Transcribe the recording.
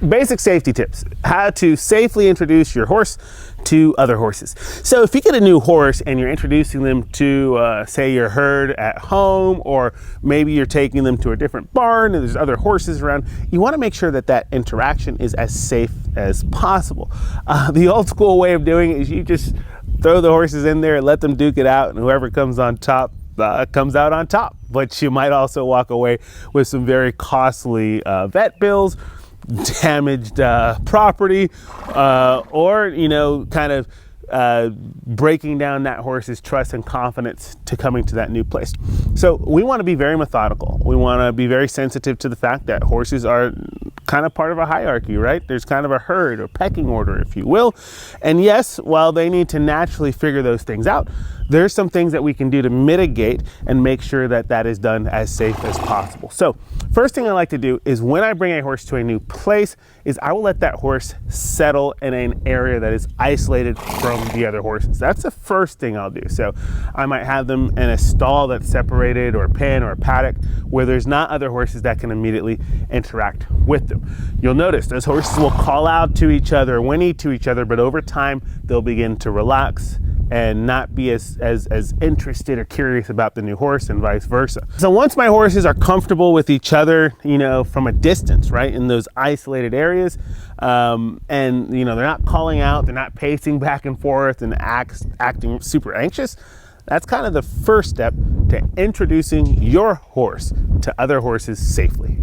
basic safety tips, how to safely introduce your horse to other horses. So if you get a new horse and you're introducing them to, say, your herd at home, or maybe you're taking them to a different barn and there's other horses around, you want to make sure that that interaction is as safe as possible. The old school way of doing it is you just throw the horses in there, let them duke it out, and whoever comes on top comes out on top. But you might also walk away with some very costly vet bills, damaged property, or, you know, kind of breaking down that horse's trust and confidence to coming to that new place. So we want to be very methodical. We want to be very sensitive to the fact that horses are kind of part of a hierarchy, right? There's kind of a herd or pecking order, if you will. And yes, while they need to naturally figure those things out, there's some things that we can do to mitigate and make sure that that is done as safe as possible. So first thing I like to do is when I bring a horse to a new place is I will let that horse settle in an area that is isolated from the other horses. That's the first thing I'll do. So I might have them in a stall that's separated, or a pen or a paddock where there's not other horses that can immediately interact with them. You'll notice those horses will call out to each other, whinny to each other, but over time they'll begin to relax and not be as interested or curious about the new horse, and vice versa. So once my horses are comfortable with each other, you know, from a distance, right, in those isolated areas, and, you know, they're not calling out, they're not pacing back and forth and acting super anxious, that's kind of the first step to introducing your horse to other horses safely.